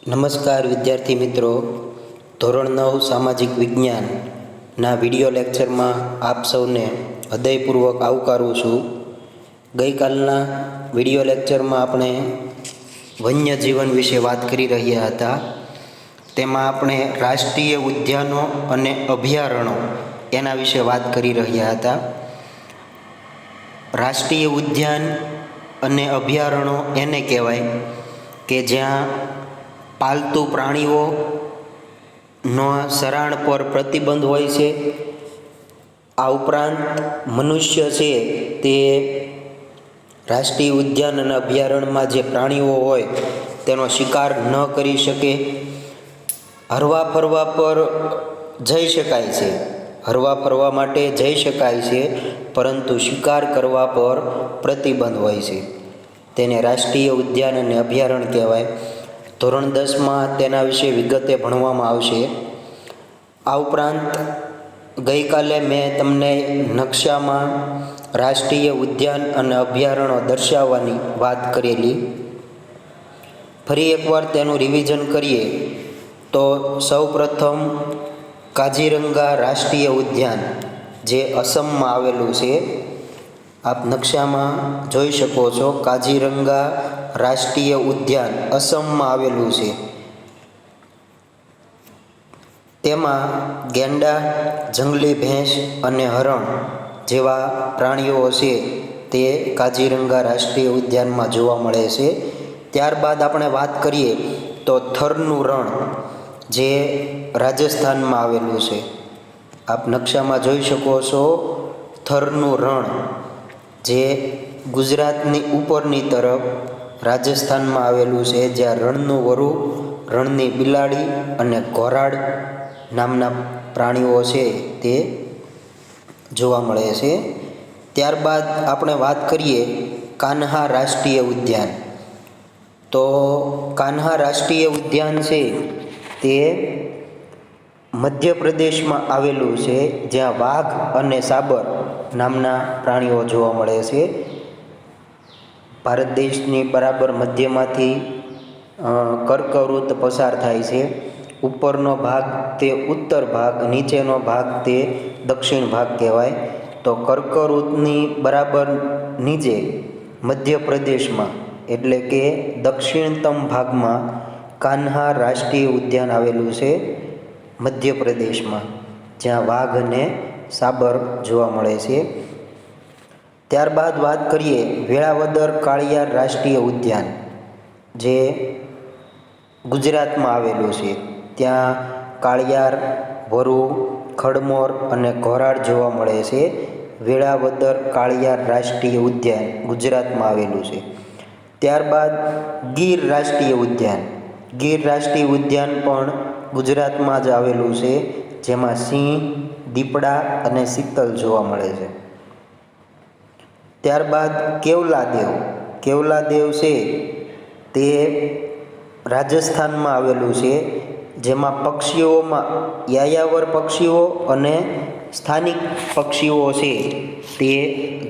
નમસ્કાર વિદ્યાર્થી મિત્રો, ધોરણ 9 સામાજિક વિજ્ઞાનના વિડીયો લેક્ચરમાં આપ સૌને હૃદયપૂર્વક આવકારું છું. ગઈકાલના વિડીયો લેક્ચરમાં આપણે વન્યજીવન વિશે વાત કરી રહ્યા હતા. તેમાં આપણે રાષ્ટ્રીય ઉદ્યાનો અને અભયારણ્યો એના વિશે વાત કરી રહ્યા હતા. રાષ્ટ્રીય ઉદ્યાન અને અભયારણ્યો એને કહેવાય કે જ્યાં પાલતુ પ્રાણીઓનો શરાણ પર પ્રતિબંધ હોય છે. આ ઉપરાંત મનુષ્ય છે તે રાષ્ટ્રીય ઉદ્યાન અને અભયારણ્યમાં જે પ્રાણીઓ હોય તેનો શિકાર ન કરી શકે. હરવા ફરવા પર જઈ શકાય છે, હરવા ફરવા માટે જઈ શકાય છે, પરંતુ શિકાર કરવા પર પ્રતિબંધ હોય છે. તેને રાષ્ટ્રીય ઉદ્યાન અને અભયારણ્ય કહેવાય. ધોરણ 10માં તેના વિશે વિગતે ભણવામાં આવશે. આ ઉપરાંત ગઈકાલે મેં તમને નકશામાં રાષ્ટ્રીય ઉદ્યાન અને અભયારણ્યો દર્શાવવાની વાત કરેલી. ફરી એકવાર તેનું રિવિઝન કરીએ તો સૌપ્રથમ કાઝીરંગા રાષ્ટ્રીય ઉદ્યાન જે અસમમાં આવેલું છે, આપ નકશામાં જોઈ શકો છો. કાઝીરંગા રાષ્ટ્રીય ઉદ્યાન અસમમાં આવેલું છે. તેમાં ગેંડા, જંગલી ભેંસ અને હરણ જેવા પ્રાણીઓ છે તે કાઝીરંગા રાષ્ટ્રીય ઉદ્યાનમાં જોવા મળે છે. ત્યારબાદ આપણે વાત કરીએ તો થરનું રણ જે રાજસ્થાનમાં આવેલું છે. આપ નકશામાં જોઈ શકો છો. થરનું રણ જે ગુજરાતની ઉપરની તરફ રાજસ્થાનમાં આવેલું છે, જ્યાં રણનું વરુ, રણની બિલાડી અને ઘોરાડ નામના પ્રાણીઓ છે તે જોવા મળે છે. ત્યારબાદ આપણે વાત કરીએ કાન્હા રાષ્ટ્રીય ઉદ્યાન. તો કાન્હા રાષ્ટ્રીય ઉદ્યાન છે તે મધ્યપ્રદેશમાં આવેલું છે, જ્યાં વાઘ અને સાબર નામના પ્રાણીઓ જોવા મળે છે. ભારત દેશની બરાબર મધ્યમાંથી કર્કવૃત્ત પસાર થાય છે. ઉપરનો ભાગ તે ઉત્તર ભાગ, નીચેનો ભાગ તે દક્ષિણ ભાગ કહેવાય. તો કર્કવૃત્તની બરાબર નીચે મધ્યપ્રદેશમાં એટલે કે દક્ષિણતમ ભાગમાં કાન્હા રાષ્ટ્રીય ઉદ્યાન આવેલું છે, મધ્યપ્રદેશમાં, જ્યાં વાઘ અને સાબર જોવા મળે છે. ત્યારબાદ વાત કરીએ વેળાવદર કાળિયાર રાષ્ટ્રીય ઉદ્યાન જે ગુજરાતમાં આવેલું છે. ત્યાં કાળિયાર, વરુ, ખડમોર અને ઘોરાડ જોવા મળે છે. વેળાવદર કાળિયાર રાષ્ટ્રીય ઉદ્યાન ગુજરાતમાં આવેલું છે. ત્યારબાદ ગીર રાષ્ટ્રીય ઉદ્યાન. ગીર રાષ્ટ્રીય ઉદ્યાન પણ ગુજરાતમાં જ આવેલું છે, જેમાં સિંહ, દીપડા અને ચિત્તલ જોવા મળે છે. ત્યારબાદ કેવલાદેવ. કેવલાદેવ છે તે રાજસ્થાનમાં આવેલું છે, જેમાં પક્ષીઓમાં યાયાવર પક્ષીઓ અને સ્થાનિક પક્ષીઓ છે તે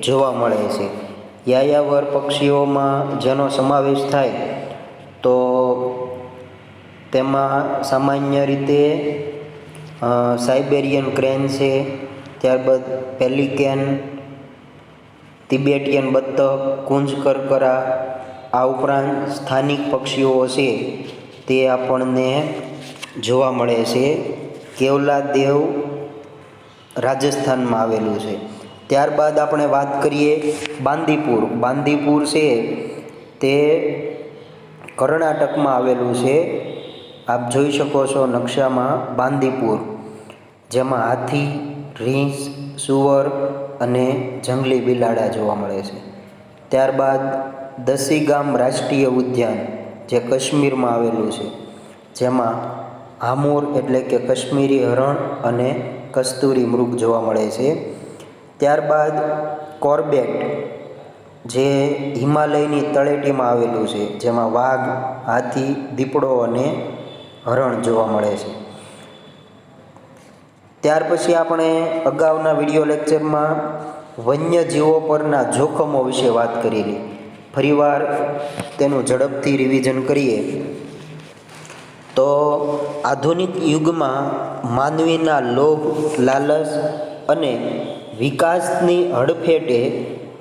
જોવા મળે છે. યાયાવર પક્ષીઓમાં જેનો સમાવેશ થાય તો તેમાં સામાન્ય રીતે સાઇબેરિયન ક્રેન છે, ત્યારબાદ પેલિકેન, તિબેટિયન બતક, કુંજ કરકરા. આ ઉપરાંત સ્થાનિક પક્ષીઓ છે તે આપણને જોવા મળે છે. કેવલાદેવ રાજસ્થાનમાં આવેલું છે. ત્યારબાદ આપણે વાત કરીએ બાંદીપુર. બાંદીપુર છે તે કર્ણાટકમાં આવેલું છે. આપ જોઈ શકો છો નકશામાં બાંદીપુર, જેમાં હાથી, રીંછ, સુવર અને જંગલી બિલાડા જોવા મળે છે. ત્યારબાદ દસીગામ રાષ્ટ્રીય ઉદ્યાન જે કાશ્મીરમાં આવેલું છે, જેમાં હામુર એટલે કે કાશ્મીરી હરણ અને કસ્તુરી મૃગ જોવા મળે છે. ત્યારબાદ કોર્બેટ જે હિમાલયની તળેટીમાં આવેલું છે, જેમાં વાઘ, હાથી, દીપડો અને હરણ જોવા મળે છે. ત્યાર પછી આપણે અગાઉના વિડીયો લેક્ચરમાં વન્યજીવો પરના જોખમો વિશે વાત કરેલી. ફરીવાર તેનું ઝડપથી રિવિઝન કરીએ તો આધુનિક યુગમાં માનવીના લોભ, લાલચ અને વિકાસની હડફેટે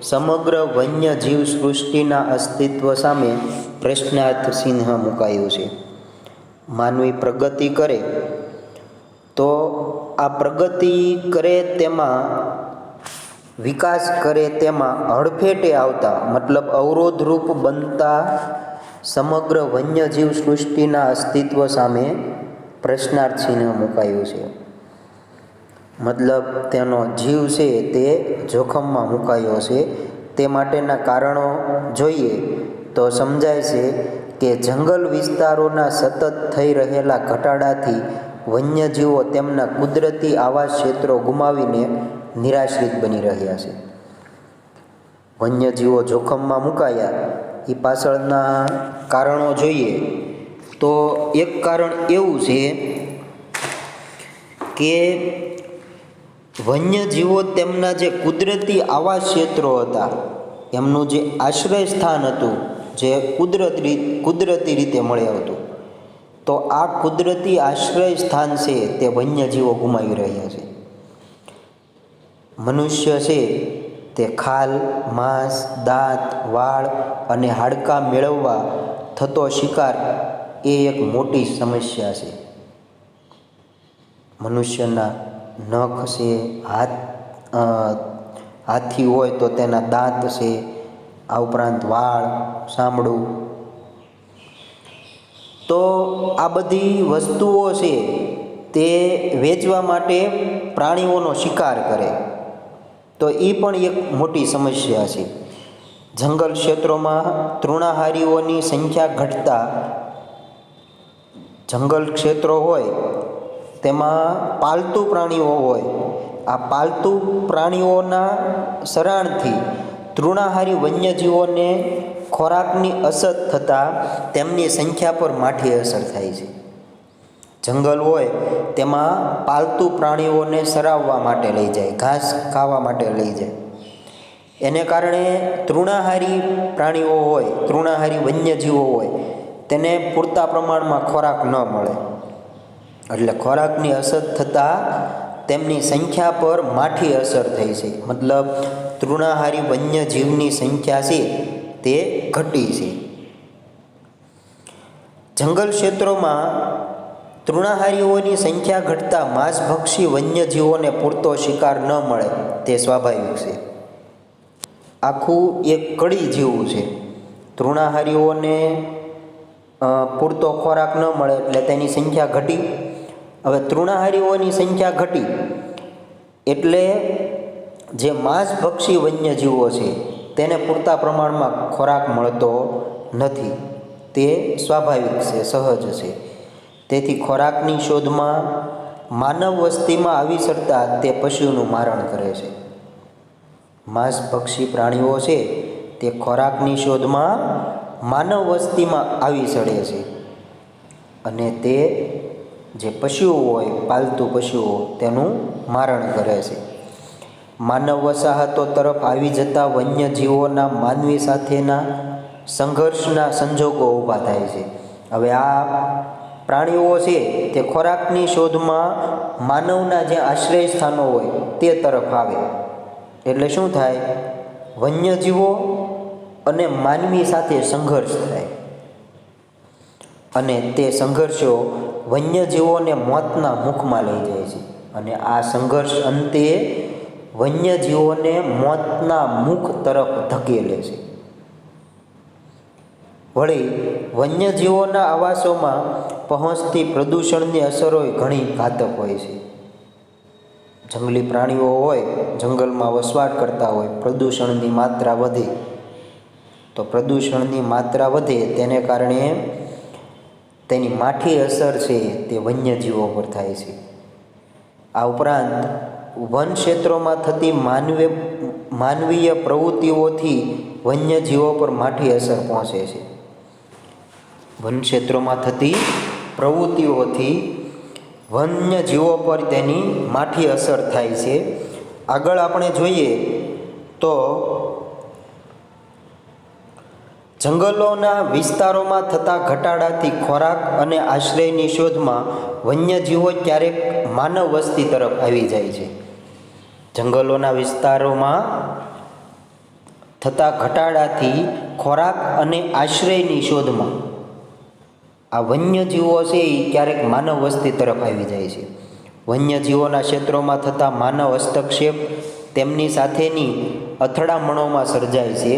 સમગ્ર વન્ય જીવ સૃષ્ટિના અસ્તિત્વ સામે પ્રશ્નાર્થ ચિહ્ન મુકાયું છે. માનવી પ્રગતિ કરે તો આ પ્રગતિ કરે તેમાં વિકાસ કરે તેમાં હડફેટે આવતા મતલબ અવરોધરૂપ બનતા સમગ્ર વન્યજીવ સૃષ્ટિના અસ્તિત્વ સામે પ્રશ્નાર્થ ચિહ્ન મુકાયું છે. મતલબ તેનો જીવ છે તે જોખમમાં મુકાયો છે. તે માટેના કારણો જોઈએ તો સમજાય છે કે જંગલ વિસ્તારોના સતત થઈ રહેલા ઘટાડાથી વન્યજીવો તેમના કુદરતી આવાસ ક્ષેત્રો ગુમાવીને નિરાશ્રિત બની રહ્યા છે. વન્યજીવો જોખમમાં મુકાયા એ પાછળના કારણો જોઈએ તો એક કારણ એવું છે કે વન્યજીવો તેમના જે કુદરતી આવાસ ક્ષેત્રો હતા, એમનું જે આશ્રય સ્થાન હતું, જે કુદરતી રીતે મળ્યું હતું, તો આ કુદરતી આશ્રય સ્થાન છે તે વન્યજીવો ગુમાવી રહ્યા છે. મનુષ્ય છે તે ખાલ, માંસ, દાંત, વાળ અને હાડકાં મેળવવા થતો શિકાર એ એક મોટી સમસ્યા છે. મનુષ્યના નખ છે, હાથી હોય તો તેના દાંત છે, આ ઉપરાંત વાળ, ચામડું, તો આ બધી વસ્તુઓ છે તે વેચવા માટે પ્રાણીઓનો શિકાર કરે તો એ પણ એક મોટી સમસ્યા છે. જંગલ ક્ષેત્રોમાં તૃણાહારીઓની સંખ્યા ઘટતા જંગલ ક્ષેત્રો હોય તેમાં પાલતુ પ્રાણીઓ હોય, આ પાલતુ પ્રાણીઓના સરાણથી તૃણાહારી વન્યજીવોને ખોરાકની અછત થતાં તેમની સંખ્યા પર માઠી અસર થાય છે. જંગલ હોય તેમાં પાલતુ પ્રાણીઓને ચરાવવા માટે લઈ જાય, ઘાસ ખાવા માટે લઈ જાય, એને કારણે તૃણાહારી પ્રાણીઓ હોય, તૃણાહારી વન્યજીવો હોય, તેને પૂરતા પ્રમાણમાં ખોરાક ન મળે, એટલે ખોરાકની અછત થતાં તેમની સંખ્યા પર માઠી અસર થઈ છે. મતલબ તૃણાહારી વન્યજીવની સંખ્યા છે તે ઘટી છે. જંગલ ક્ષેત્રોમાં તૃણાહારીઓની સંખ્યા ઘટતા માંસભક્ષી વન્યજીવોને પૂરતો શિકાર ન મળે તે સ્વાભાવિક છે. આખું એક કડી જેવું છે. તૃણાહારીઓને પૂરતો ખોરાક ન મળે એટલે તેની સંખ્યા ઘટી. હવે તૃણાહારીઓની સંખ્યા ઘટી એટલે જે માંસભક્ષી વન્યજીવો છે તેને પૂરતા પ્રમાણમાં ખોરાક મળતો નથી. તે સ્વાભાવિક છે, સહજ છે. તેથી ખોરાકની શોધમાં માનવ વસ્તીમાં આવી ચડતા તે પશુનું મારણ કરે છે. માંસભક્ષી પ્રાણીઓ છે તે ખોરાકની શોધમાં માનવ વસ્તીમાં આવી ચડે છે અને તે જે પશુઓ હોય, પાલતુ પશુઓ, તેનું મારણ કરે છે. માનવ વસાહતો તરફ આવી જતા વન્યજીવોના માનવી સાથેના સંઘર્ષના સંજોગો ઊભા થાય છે. હવે આ પ્રાણીઓ છે તે ખોરાકની શોધમાં માનવના જે આશ્રય સ્થાનો હોય તે તરફ આવે એટલે શું થાય? વન્યજીવો અને માનવી સાથે સંઘર્ષ થાય અને તે સંઘર્ષો વન્યજીવોને મોતના મુખમાં લઈ જાય છે અને આ સંઘર્ષ અંતે વન્યજીવોને મોતના મુખ તરફ ધકેલે છે. વળી વન્યજીવોના આવાસોમાં પહોંચતી પ્રદૂષણની અસરો ઘણી ઘાતક હોય છે. જંગલી પ્રાણીઓ હોય, જંગલમાં વસવાટ કરતા હોય, પ્રદૂષણની માત્રા વધે તો પ્રદૂષણની માત્રા વધે તેને કારણે તેની માઠી અસર છે તે વન્યજીવો પર થાય છે. આ ઉપરાંત વન ક્ષેત્રોમાં થતી માનવીય પ્રવૃત્તિઓથી વન્યજીવો પર માઠી અસર પહોંચે છે. વન ક્ષેત્રોમાં થતી પ્રવૃત્તિઓથી વન્યજીવો પર તેની માઠી અસર થાય છે. આગળ આપણે જોઈએ તો જંગલોના વિસ્તારોમાં થતા ઘટાડાથી ખોરાક અને આશ્રયની શોધમાં વન્યજીવો ક્યારેક માનવ વસ્તી તરફ આવી જાય છે. જંગલોના વિસ્તારોમાં થતા ઘટાડાથી ખોરાક અને આશ્રયની શોધમાં આ વન્યજીવો છે એ ક્યારેક માનવ વસ્તી તરફ આવી જાય છે. વન્યજીવોના ક્ષેત્રોમાં થતા માનવ હસ્તક્ષેપ તેમની સાથેની અથડામણોમાં સર્જાય છે.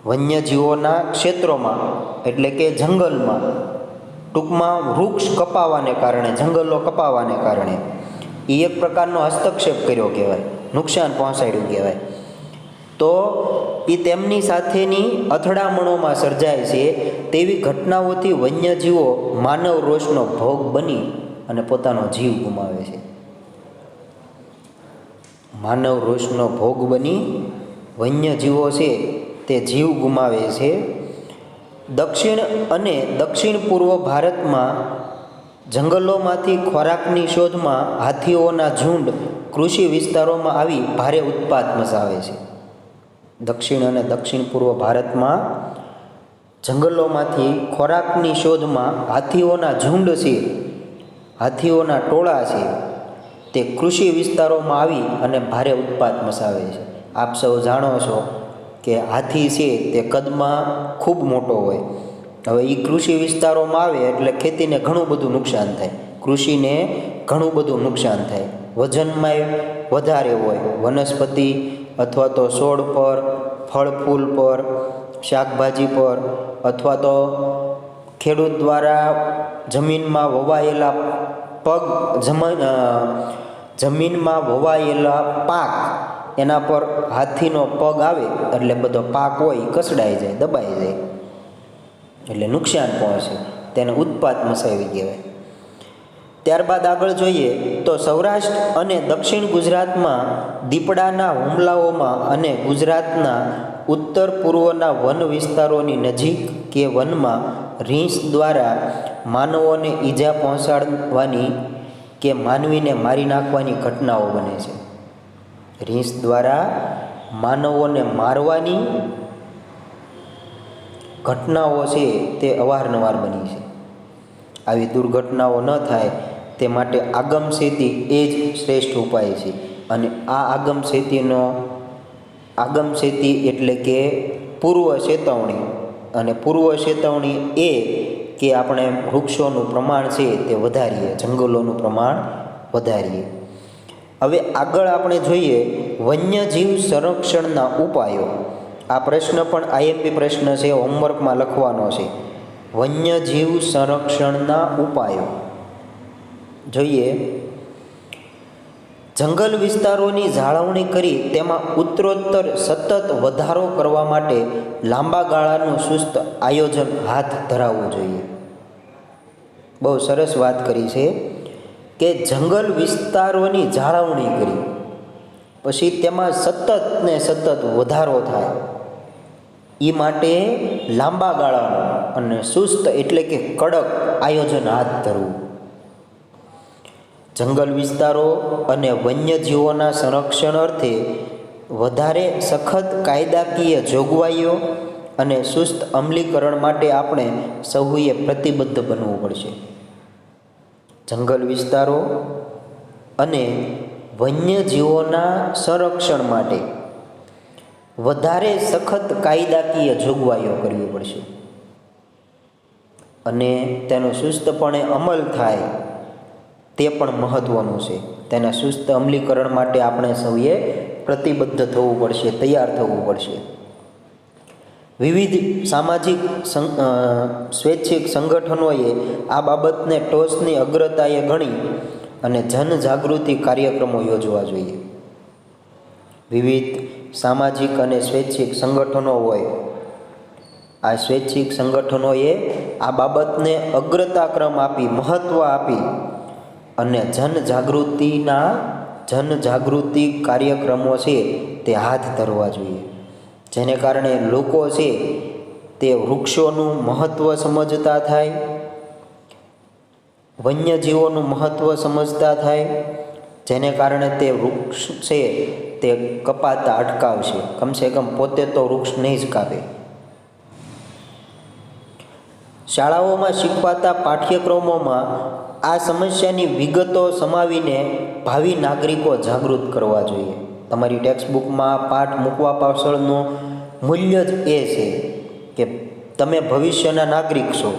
વન્યજીવોના ક્ષેત્રોમાં એટલે કે જંગલમાં, ટૂંકમાં વૃક્ષ કપાવાને કારણે, જંગલો કપાવાને કારણે એ એક પ્રકારનો હસ્તક્ષેપ કર્યો કહેવાય, નુકસાન પહોંચાડ્યું કહેવાય. તો એ તેમની સાથેની અથડામણોમાં સર્જાય છે. તેવી ઘટનાઓથી વન્યજીવો માનવ રોષનો ભોગ બની અને પોતાનો જીવ ગુમાવે છે. માનવ રોષનો ભોગ બની વન્યજીવો છે તે જીવ ગુમાવે છે. દક્ષિણ અને દક્ષિણ પૂર્વ ભારતમાં જંગલોમાંથી ખોરાકની શોધમાં હાથીઓના ઝુંડ કૃષિ વિસ્તારોમાં આવી ભારે ઉત્પાત મચાવે છે. દક્ષિણ અને દક્ષિણ પૂર્વ ભારતમાં જંગલોમાંથી ખોરાકની શોધમાં હાથીઓના ઝુંડ છે, હાથીઓના ટોળા છે, તે કૃષિ વિસ્તારોમાં આવી અને ભારે ઉત્પાત મચાવે છે. આપ સૌ જાણો છો કે હાથી છે તે કદમાં ખૂબ મોટો હોય. હવે એ કૃષિ વિસ્તારોમાં આવે એટલે ખેતીને ઘણું બધું નુકસાન થાય, કૃષિને ઘણું બધું નુકસાન થાય. વજનમાંય વધારે હોય, વનસ્પતિ અથવા તો છોડ પર, ફળ ફૂલ પર, શાકભાજી પર, અથવા તો ખેડૂત દ્વારા જમીનમાં વવાયેલા જમીનમાં વવાયેલા પાક, એના પર હાથીનો પગ આવે એટલે બધો પાક હોય એ કસડાઈ જાય, દબાઈ જાય, એટલે નુકસાન પહોંચે, તેને ઉત્પાત મચાવી કહેવાય. ત્યારબાદ આગળ જોઈએ તો સૌરાષ્ટ્ર અને દક્ષિણ ગુજરાતમાં દીપડાના હુમલાઓમાં અને ગુજરાતના ઉત્તર પૂર્વના વન વિસ્તારોની નજીક કે વનમાં રીંછ દ્વારા માનવોને ઈજા પહોંચાડવાની કે માનવીને મારી નાખવાની ઘટનાઓ બને છે. રીંછ દ્વારા માનવોને મારવાની ઘટનાઓ છે તે અવારનવાર બની છે. આવી દુર્ઘટનાઓ ન થાય તે માટે આગમસેતી એ જ શ્રેષ્ઠ ઉપાય છે. અને આ આગમસેતી એટલે કે પૂર્વ ચેતવણી, અને પૂર્વ ચેતવણી એ કે આપણે વૃક્ષોનું પ્રમાણ છે તે વધારીએ, જંગલોનું પ્રમાણ વધારીએ. હવે આગળ આપણે જોઈએ વન્યજીવ સંરક્ષણના ઉપાયો. આ પ્રશ્ન પણ આઈએમપી પ્રશ્ન છે, હોમવર્કમાં લખવાનો છે. વન્યજીવ સંરક્ષણના ઉપાયો જોઈએ. જંગલ વિસ્તારોની જાળવણી કરી તેમાં ઉત્તરોત્તર સતત વધારો કરવા માટે લાંબા ગાળાનું સુસ્ત આયોજન હાથ ધરાવવું જોઈએ. બહુ સરસ વાત કરી છે કે જંગલ વિસ્તારોની જાળવણી કરી પછી તેમાં સતત ને સતત વધારો થાય એ માટે લાંબા ગાળાનું અને સુસ્ત એટલે કે કડક આયોજન હાથ ધરવું. જંગલ વિસ્તારો અને વન્યજીવોના સંરક્ષણ અર્થે વધારે સખત કાયદાકીય જોગવાઈઓ અને સુસ્ત અમલીકરણ માટે આપણે સૌએ પ્રતિબદ્ધ બનવું પડશે. જંગલ વિસ્તારો અને વન્યજીવોના સંરક્ષણ માટે વધારે સખત કાયદાકીય જોગવાઈઓ કરવી પડશે અને તેનો સુસ્તપણે અમલ થાય તે પણ મહત્ત્વનું છે. તેના સુસ્ત અમલીકરણ માટે આપણે સૌએ પ્રતિબદ્ધ થવું પડશે, તૈયાર થવું પડશે. વિવિધ સામાજિક સ્વૈચ્છિક સંગઠનોએ આ બાબતને ટોચની અગ્રતાએ ગણી અને જનજાગૃતિ કાર્યક્રમો યોજવા જોઈએ. વિવિધ સામાજિક અને સ્વૈચ્છિક સંગઠનો હોય, આ સ્વૈચ્છિક સંગઠનોએ આ બાબતને અગ્રતાક્રમ આપી, મહત્ત્વ આપી અને જનજાગૃતિ કાર્યક્રમો છે તે હાથ ધરવા જોઈએ. જેને કારણે લોકો છે તે વૃક્ષોનું મહત્ત્વ સમજતા થાય, વન્યજીવોનું મહત્ત્વ સમજતા થાય, જેને કારણે તે વૃક્ષ છે તે કપાતા અટકાવશે. કમસે કમ પોતે તો વૃક્ષ નહીં જ કાપે. શાળાઓમાં શીખવાતા પાઠ્યક્રમોમાં આ સમસ્યાની વિગતો સમાવીને ભાવિ નાગરિકો જાગૃત કરવા જોઈએ. તમારી ટેક્સ્ટબુકમાં પાઠ મૂકવા પાછળનું મૂલ્ય જ એ છે કે તમે ભવિષ્યના નાગરિક છો.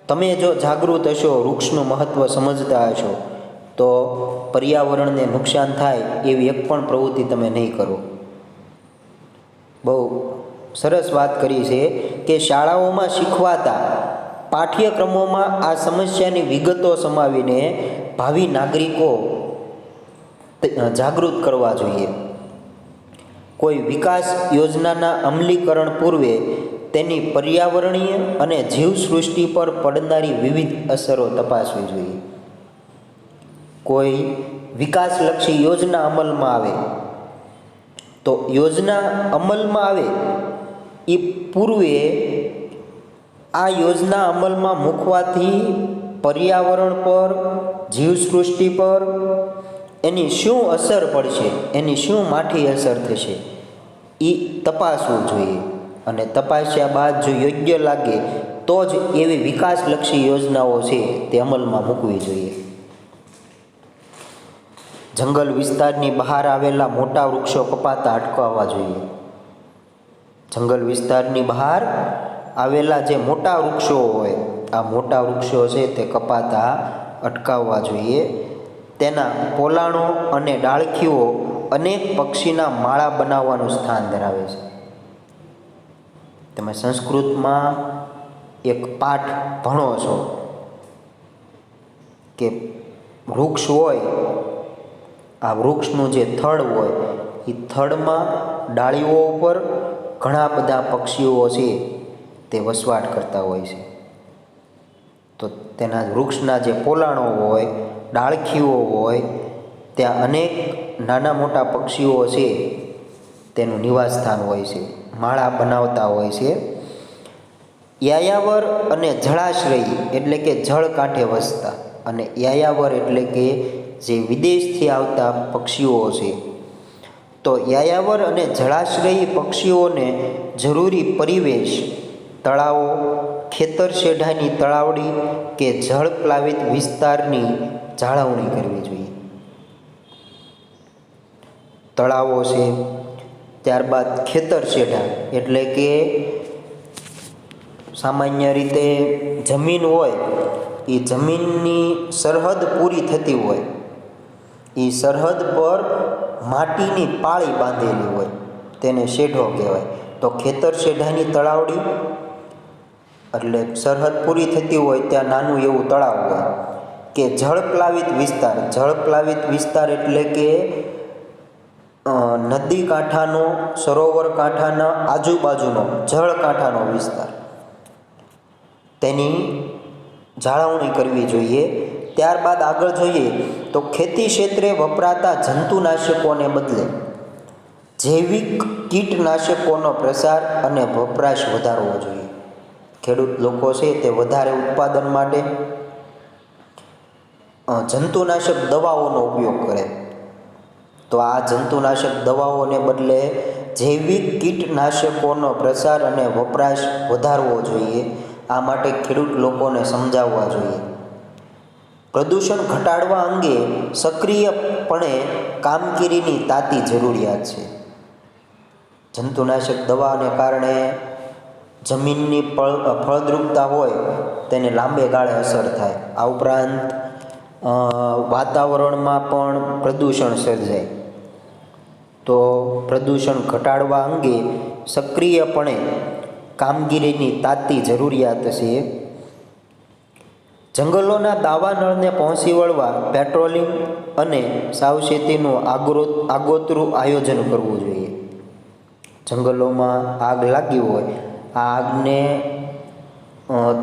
તમે જો જાગૃત હશો, વૃક્ષનું મહત્ત્વ સમજતા હશો, તો પર્યાવરણને નુકસાન થાય એવી એક પણ પ્રવૃત્તિ તમે નહીં કરો. બહુ સરસ વાત કરી છે કે શાળાઓમાં શીખવાતા પાઠ્યક્રમોમાં આ સમસ્યાની વિગતો સમાવીને ભાવિ નાગરિકો જાગૃત કરવા જોઈએ. કોઈ વિકાસ યોજનાના અમલીકરણ પૂર્વે તેની પર્યાવરણીય અને જીવસૃષ્ટિ પર પડનારી વિવિધ અસરો તપાસવી જોઈએ. કોઈ વિકાસલક્ષી યોજના અમલમાં આવે તો યોજના અમલમાં આવે એ પૂર્વે આ યોજના અમલમાં મૂકવાથી પર્યાવરણ પર, જીવસૃષ્ટિ પર એની શું અસર પડશે, એની શું માઠી અસર થશે એ તપાસવું જોઈએ. અને તપાસ્યા બાદ જો યોગ્ય લાગે તો જ એવી વિકાસલક્ષી યોજનાઓ છે તે અમલમાં મૂકવી જોઈએ. જંગલ વિસ્તારની બહાર આવેલા મોટા વૃક્ષો કપાતા અટકાવવા જોઈએ. જંગલ વિસ્તારની બહાર આવેલા જે મોટા વૃક્ષો હોય, આ મોટા વૃક્ષો છે તે કપાતા અટકાવવા જોઈએ. તેના પોલાણો અને ડાળખીઓ અનેક પક્ષીના માળા બનાવવાનું સ્થાન ધરાવે છે. તમે સંસ્કૃતમાં એક પાઠ ભણો છો કે વૃક્ષ હોય, આ વૃક્ષનું જે થડ હોય એ થડમાં ડાળીઓ ઉપર ઘણા બધા પક્ષીઓ છે તે વસવાટ કરતા હોય છે. તો તેના વૃક્ષના જે પોલાણો હોય, ડાળખીઓ હોય, ત્યાં અનેક નાના મોટા પક્ષીઓ છે તેનું નિવાસ સ્થાન હોય છે, માળા બનાવતા હોય છે. યાયાવર અને જળાશ્રયી એટલે કે જળ કાંઠે વસતા, અને યાયાવર એટલે કે જે વિદેશથી આવતા પક્ષીઓ છે. તો યાયાવર અને જળાશ્રયી પક્ષીઓને જરૂરી પરિવેશ, તળાવો, ખેતર શેઢાની તળાવડી કે જળ પ્લાવિત વિસ્તારની જાળવણી કરવી જોઈએ. તળાવો છે, ત્યારબાદ ખેતર શેઢા એટલે કે સામાન્ય રીતે જમીન હોય એ જમીનની સરહદ પૂરી થતી હોય, એ સરહદ પર માટીની પાળી બાંધેલી હોય તેને શેઢો કહેવાય. તો ખેતર શેઢાની તળાવડી એટલે સરહદ પૂરી થતી હોય ત્યાં નાનું એવું તળાવ હોય. કે જળ પ્લાવિત વિસ્તાર, જળ પ્લાવિત વિસ્તાર એટલે કે નદી કાંઠાનો, સરોવર કાંઠાના આજુબાજુનો જળ કાંઠાનો વિસ્તાર, તેની જાળવણી કરવી જોઈએ. ત્યારબાદ આગળ જોઈએ તો ખેતી ક્ષેત્રે વપરાતા જંતુનાશકોને બદલે જૈવિક કીટનાશકોનો પ્રસાર અને વપરાશ વધારવો જોઈએ. ખેડૂત લોકો છે તે વધારે ઉત્પાદન માટે જંતુનાશક દવાઓનો ઉપયોગ કરે. તો આ જંતુનાશક દવાઓને બદલે જૈવિક કીટનાશકોનો પ્રસાર અને વપરાશ વધારવો જોઈએ. આ માટે ખેડૂત લોકોને સમજાવવા જોઈએ. પ્રદૂષણ ઘટાડવા અંગે સક્રિયપણે કામગીરીની તાતી જરૂરિયાત છે. જંતુનાશક દવાને કારણે જમીનની ફળદ્રુપતા હોય તેને લાંબે ગાળે અસર થાય. આ ઉપરાંત વાતાવરણમાં પણ પ્રદૂષણ સર્જાય. તો પ્રદૂષણ ઘટાડવા અંગે સક્રિયપણે કામગીરીની તાતી જરૂરિયાત છે. જંગલોના દાવાનળને પહોંચી વળવા પેટ્રોલિંગ અને સાવચેતીનું આગોતરું આયોજન કરવું જોઈએ. જંગલોમાં આગ લાગી હોય, આ આગને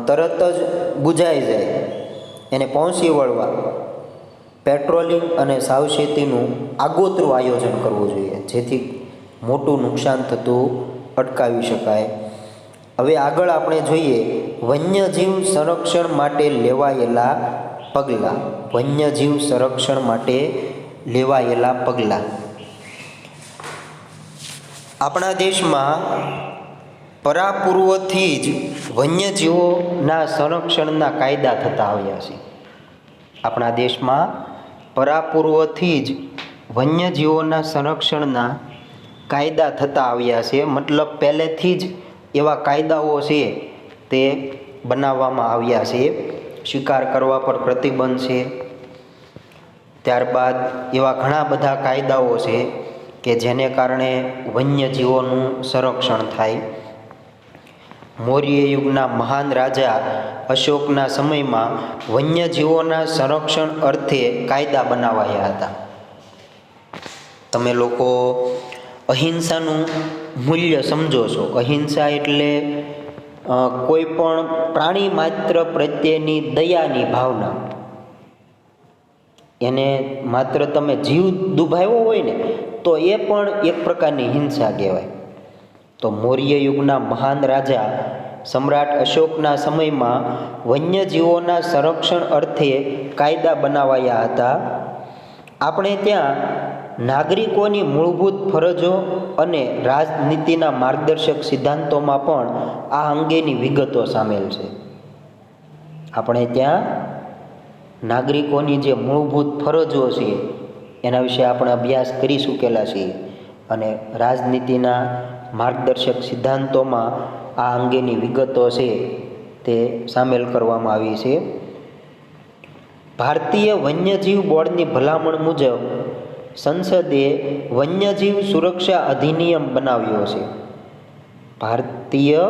તરત જ બુઝાઈ જાય એને પહોંચી વળવા પેટ્રોલિંગ અને સાવચેતીનું આગોતરું આયોજન કરવું જોઈએ, જેથી મોટું નુકસાન થતું અટકાવી શકાય. હવે આગળ આપણે જોઈએ વન્યજીવ સંરક્ષણ માટે લેવાયેલા પગલાં. વન્યજીવ સંરક્ષણ માટે લેવાયેલા પગલાં. આપણા દેશમાં પરાપૂર્વથી જ વન્યજીવોના સંરક્ષણના કાયદા થતા આવ્યા છે. આપણા દેશમાં પરાપૂર્વથી જ વન્યજીવોના સંરક્ષણના કાયદા થતા આવ્યા છે. મતલબ પહેલેથી જ એવા કાયદાઓ છે તે બનાવવામાં આવ્યા છે. શિકાર કરવા પર પ્રતિબંધ છે. ત્યારબાદ એવા ઘણા બધા કાયદાઓ છે કે જેને કારણે વન્યજીવોનું સંરક્ષણ થાય. મૌર્ય યુગના મહાન રાજા અશોકના સમયમાં વન્યજીવોના સંરક્ષણ અર્થે કાયદા બનાવાયા હતા. તમે લોકો અહિંસાનું મૂલ્ય સમજો છો. અહિંસા એટલે કોઈ પણ પ્રાણી માત્ર પ્રત્યેની દયાની ભાવના. એને માત્ર તમે જીવ દુભાવ્યો હોય ને તો એ પણ એક પ્રકારની હિંસા કહેવાય. તો મૌર્ય યુગના મહાન રાજા સમ્રાટ અશોકના સમયમાં વન્યજીવોના સંરક્ષણ અર્થે કાયદા બનાવાયા હતા. આપણે ત્યાં નાગરિકોની મૂળભૂત ફરજો અને રાજનીતિના માર્ગદર્શક સિદ્ધાંતોમાં પણ આ અંગેની વિગતો સામેલ છે. આપણે ત્યાં નાગરિકોની જે મૂળભૂત ફરજો છે એના વિશે આપણે અભ્યાસ કરી ચૂકેલા છીએ અને રાજનીતિના માર્ગદર્શક સિદ્ધાંતોમાં આ અંગેની વિગતો છે તે સામેલ કરવામાં આવી છે. ભારતીય વન્યજીવ બોર્ડની ભલામણ મુજબ સંસદે વન્યજીવ સુરક્ષા અધિનિયમ બનાવ્યો છે. ભારતીય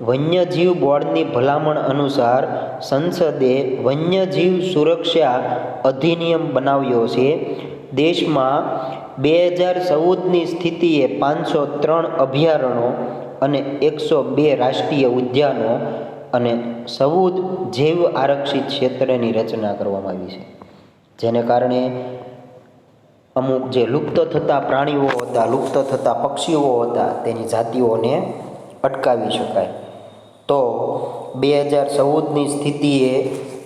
વન્યજીવ બોર્ડની ભલામણ અનુસાર સંસદે વન્યજીવ સુરક્ષા અધિનિયમ બનાવ્યો છે. દેશમાં 2014ની સ્થિતિએ 503 અભયારણ્યો અને 102 રાષ્ટ્રીય ઉદ્યાનો અને 14 જૈવ આરક્ષિત ક્ષેત્રની રચના કરવામાં આવી છે. જેને કારણે અમુક જે લુપ્ત થતા પ્રાણીઓ હતા, લુપ્ત થતા પક્ષીઓ હતા, તેની જાતિઓને અટકાવી શકાય. તો 2014ની સ્થિતિએ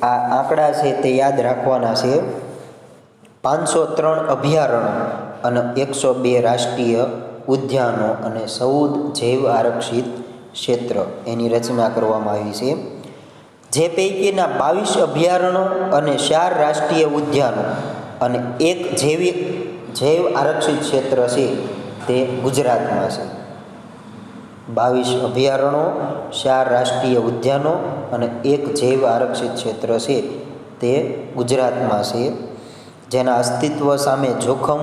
આ આંકડા છે તે યાદ રાખવાના છે. 503 અભયારણ્યો અને 102 રાષ્ટ્રીય ઉદ્યાનો અને 14 જૈવ આરક્ષિત ક્ષેત્ર એની રચના કરવામાં આવી છે. જે પૈકીના 22 અભયારણ્યો અને 4 રાષ્ટ્રીય ઉદ્યાનો અને 1 જૈવ આરક્ષિત ક્ષેત્ર છે તે ગુજરાતમાં છે. 22 અભયારણ્યો, 4 રાષ્ટ્રીય ઉદ્યાનો અને 1 જૈવ આરક્ષિત ક્ષેત્ર છે તે ગુજરાતમાં છે. જેના અસ્તિત્વ સામે જોખમ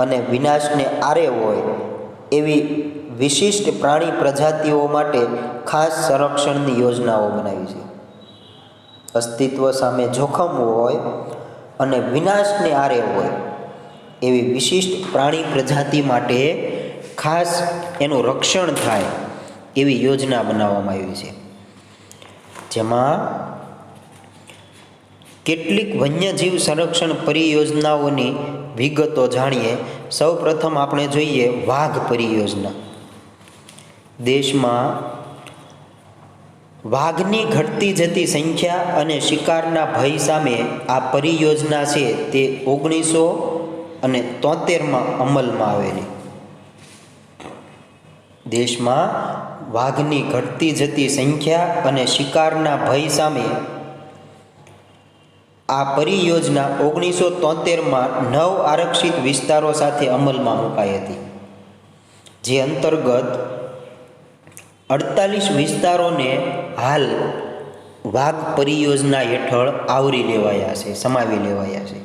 અને વિનાશને આરે હોય એવી વિશિષ્ટ પ્રાણી પ્રજાતિઓ માટે ખાસ સંરક્ષણની યોજનાઓ બનાવી છે. અસ્તિત્વ સામે જોખમ હોય અને વિનાશને આરે હોય એવી વિશિષ્ટ પ્રાણી પ્રજાતિ માટે ખાસ એનું રક્ષણ થાય એવી યોજના બનાવવામાં આવી છે. જેમાં કેટલીક વન્યજીવ સંરક્ષણ પરિયોજનાઓની વિગતો જાણીએ. સૌ પ્રથમ આપણે જોઈએ વાઘ પરિયોજના. દેશમાં વાઘની ઘટતી જતી સંખ્યા અને શિકારના ભય સામે આ પરિયોજના છે તે 1973માં અમલમાં આવેલી. દેશમાં વાઘની ઘટતી જતી સંખ્યા અને શિકારના ભય સામે આ પરિયોજના 1973માં 9 આરક્ષિત વિસ્તારો સાથે અમલમાં મુકાઈ હતી. જે અંતર્ગત 48 વિસ્તારોને હાલ વાઘ પરિયોજના હેઠળ આવરી લેવાયા છે, સમાવી લેવાયા છે.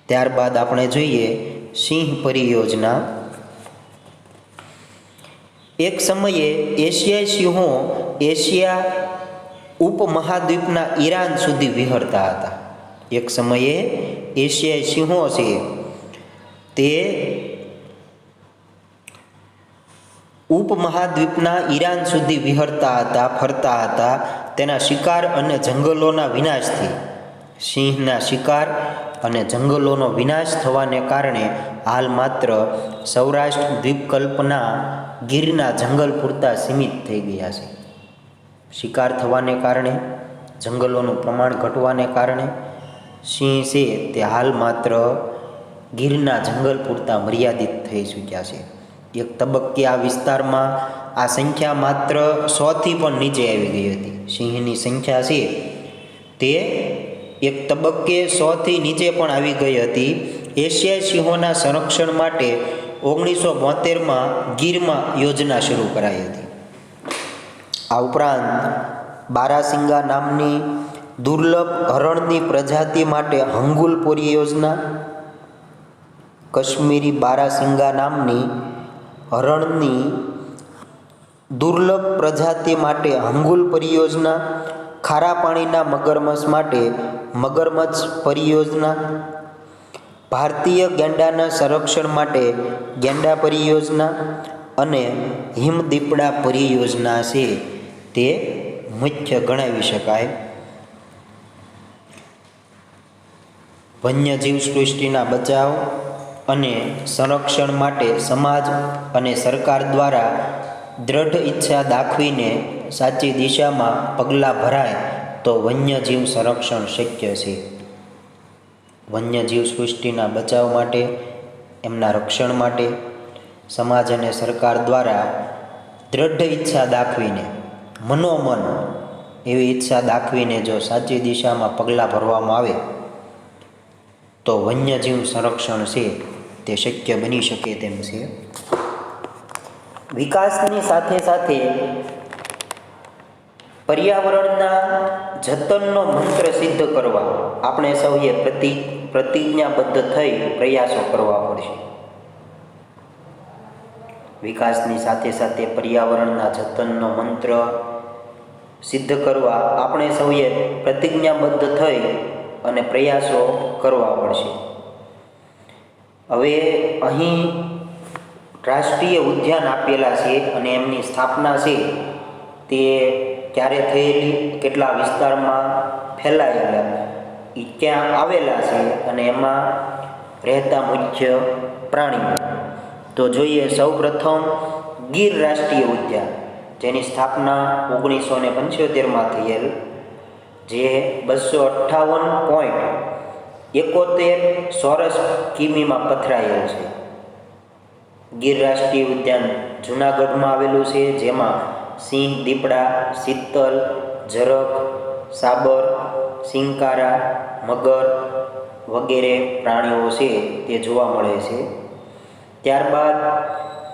ત્યારબાદ આપણે જોઈએ સિંહ પરિયોજના. એક સમયે એશિયાઈ સિંહો એશિયા ઉપમહાદ્વીપના ઈરાન સુધી વિહરતા હતા. એક સમયે એશિયાઈ સિંહો છે તે ઉપમહાદ્વીપના ઈરાન સુધી વિહરતા હતા, ફરતા હતા. તેના શિકાર અને જંગલોના વિનાશથી, સિંહના શિકાર અને જંગલોનો વિનાશ થવાને કારણે હાલ માત્ર સૌરાષ્ટ્ર દ્વીપકલ્પના ગીરના જંગલ પૂરતા સીમિત થઈ ગયા છે. શિકાર થવાને કારણે, જંગલોનું પ્રમાણ ઘટવાને કારણે સિંહ છે તે હાલ માત્ર ગીરના જંગલ પૂરતા મર્યાદિત થઈ ચૂક્યા છે. એક તબક્કે આ વિસ્તારમાં આ સંખ્યા માત્ર 100થી પણ નીચે આવી ગઈ હતી. સિંહની સંખ્યા છે તે એક તબક્કે 100થી નીચે પણ આવી ગઈ હતી. એશિયાઈ સિંહોના સંરક્ષણ માટે 1972માં ગીરમાં યોજના શરૂ કરાઈ હતી. આ ઉપરાંત બારાસિંગા નામની દુર્લભ હરણની પ્રજાતિ માટે હંગુલ પરિયોજના, કાશ્મીરી બારાસિંગા નામની હરણની દુર્લભ પ્રજાતિ માટે હંગુલ પરિયોજના, ખારા પાણીના મગરમચ્છ માટે મગરમચ્છ પરિયોજના, ભારતીય ગેંડાના સંરક્ષણ માટે ગેંડા પરિયોજના અને હિમદીપડા પરિયોજના છે તે મુખ્ય ગણાવી શકાય. વન્યજીવ સૃષ્ટિના બચાવ અને સંરક્ષણ માટે સમાજ અને સરકાર દ્વારા દ્રઢ ઈચ્છા દાખવીને સાચી દિશામાં પગલાં ભરાય તો વન્યજીવ સંરક્ષણ શક્ય છે. વન્યજીવ સૃષ્ટિના બચાવ માટે, એમના રક્ષણ માટે સમાજ અને સરકાર દ્વારા દ્રઢ ઈચ્છા દાખવીને, મનોમન એવી ઈચ્છા દાખવીને જો સાચી દિશામાં પગલાં ભરવામાં આવે તો વન્યજીવ સંરક્ષણ છે તે શક્ય બની શકે તેમ છે. વિકાસની સાથે સાથે પર્યાવરણના જતનનો મંત્ર સિદ્ધ કરવા આપણે સૌએ પ્રતિજ્ઞાબદ્ધ થઈ પ્રયાસો કરવા પડશે. વિકાસની સાથે સાથે પર્યાવરણના જતનનો મંત્ર સિદ્ધ કરવા આપણે સૌએ પ્રતિજ્ઞાબદ્ધ થઈ અને પ્રયાસો કરવા પડશે. હવે અહીં રાષ્ટ્રીય ઉદ્યાન આપેલા છે અને એમની સ્થાપના છે તે ક્યારે થયેલી, કેટલા વિસ્તારમાં ફેલાયેલા, એ ક્યાં આવેલા છે અને એમાં રહેતા મુખ્ય પ્રાણીઓ. તો જોઈએ સૌપ્રથમ ગીર રાષ્ટ્રીય ઉદ્યાન, જેની સ્થાપના 1975માં થયેલ, જે 258.71 ચોરસ કિમીમાં પથરાયેલ છે. ગીર રાષ્ટ્રીય ઉદ્યાન જૂનાગઢમાં આવેલું છે, જેમાં સિંહ, દીપડા, ચિત્તલ, ઝરખ, સાબર, સિંકારા, મગર વગેરે પ્રાણીઓ છે તે જોવા મળે છે. ત્યારબાદ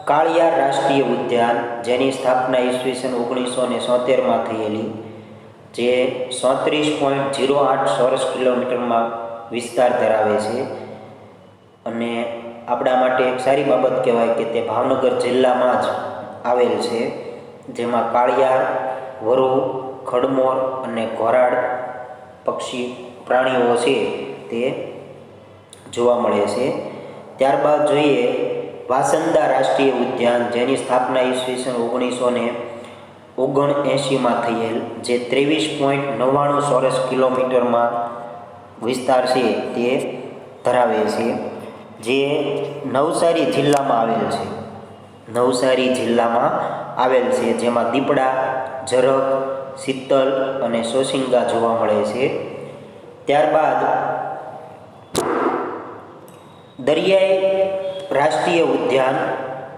કાળિયાર રાષ્ટ્રીય ઉદ્યાન, જેની સ્થાપના ઈસવીસન 1973માં થયેલી, જે 37.08 ચોરસ કિલોમીટરમાં વિસ્તાર ધરાવે છે અને આપણા માટે એક સારી બાબત કહેવાય કે તે ભાવનગર જિલ્લામાં જ આવેલ છે, જેમાં કાળિયાર, વરુ, ખડમોર અને ઘોરાડ પક્ષી પ્રાણીઓ છે તે જોવા મળે છે. ત્યારબાદ જોઈએ વાસંદા રાષ્ટ્રીય ઉદ્યાન, જેની સ્થાપના ઈસવીસન 1979માં થયેલ, જે 23.99 ચોરસ કિલોમીટરમાં વિસ્તાર છે તે ધરાવે છે, જે નવસારી જિલ્લામાં આવેલ છે. નવસારી જિલ્લામાં આવેલ છે, જેમાં દીપડા, ઝરખ, ચિત્તલ અને સોસિંગા જોવા મળે છે. ત્યારબાદ દરિયાઈ રાષ્ટ્રીય ઉદ્યાન,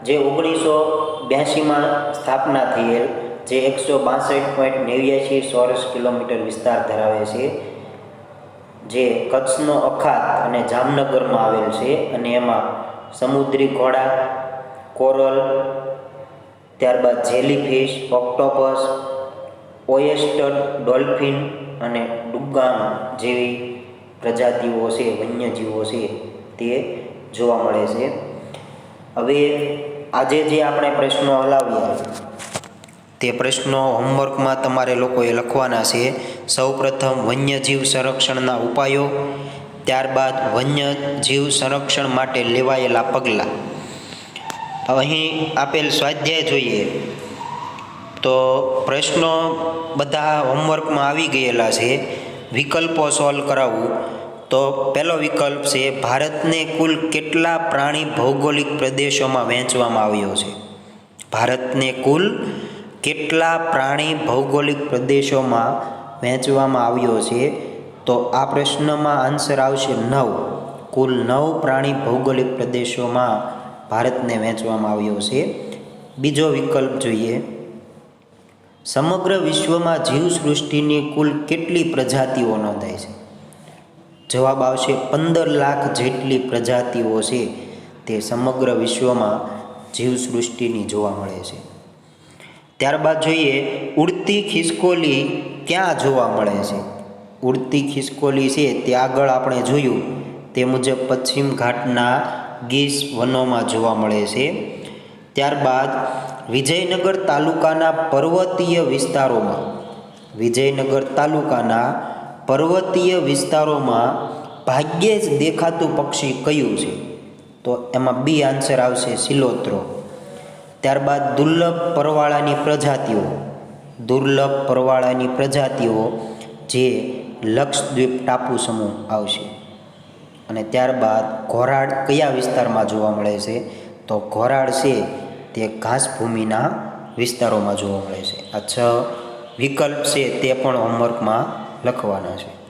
જે 1982માં સ્થાપના થયેલ, જે 162.89 ચોરસ કિલોમીટર વિસ્તાર ધરાવે છે, જે કચ્છનો અખાત અને જામનગરમાં આવેલ છે અને એમાં સમુદ્રી ઘોડા, કોરલ, ત્યારબાદ જેલીફિશ, ઓક્ટોપસ, ઓયેસ્ટર, ડોલ્ફિન અને ડુગાંગ જેવી પ્રજાતિઓ છે, વન્યજીવો છે તે જોવા મળે છે. હવે આજે જે આપણે પ્રશ્નો હલાવ્યા તે પ્રશ્નો હોમવર્કમાં તમારે લોકોએ લખવાના છે. સૌપ્રથમ વન્યજીવ સંરક્ષણના ઉપાયો, ત્યારબાદ વન્યજીવ સંરક્ષણ માટે લેવાયેલા પગલાં. અહીં આપેલ સ્વાધ્યાય જોઈએ તો પ્રશ્નો બધા હોમવર્કમાં આવી ગયેલા છે. વિકલ્પો સોલ્વ કરાવવું તો પહેલો વિકલ્પ છે, ભારતને કુલ કેટલા પ્રાણી ભૌગોલિક પ્રદેશોમાં વહેંચવામાં આવ્યો છે? ભારતને કુલ કેટલા પ્રાણી ભૌગોલિક પ્રદેશોમાં વહેંચવામાં આવ્યો છે? તો આ પ્રશ્નમાં આન્સર આવશે 9. કુલ 9 પ્રાણી ભૌગોલિક પ્રદેશોમાં ભારતને વહેંચવામાં આવ્યો છે. બીજો વિકલ્પ જોઈએ. સમગ્ર વિશ્વમાં જીવસૃષ્ટિની કુલ કેટલી પ્રજાતિઓ નોંધાય છે? જવાબ આવશે 15 લાખ જેટલી પ્રજાતિઓ છે તે સમગ્ર વિશ્વમાં જીવસૃષ્ટિની જોવા મળે છે. ત્યારબાદ જોઈએ ઉડતી ખિસકોલી ક્યાં જોવા મળે છે? ઉડતી ખિસકોલી છે તે આગળ આપણે જોયું તે મુજબ પશ્ચિમ ઘાટના ગીર વનોમાં જોવા મળે છે. ત્યારબાદ વિજયનગર તાલુકાના પર્વતીય વિસ્તારોમાં ભાગ્યે જ દેખાતું પક્ષી કયું છે? તો એમાં બી આન્સર આવશે સિલોત્રો. ત્યારબાદ દુર્લભ પરવાળાની પ્રજાતિઓ જે લક્ષદ્વીપ ટાપુ સમૂહ આવશે. અને ત્યારબાદ ઘોરાડ કયા વિસ્તારમાં જોવા મળે છે? તો ઘોરાડ છે તે ઘાસભૂમિના વિસ્તારોમાં જોવા મળે છે. આ 6 વિકલ્પ છે તે પણ હોમવર્કમાં લખવાના છે.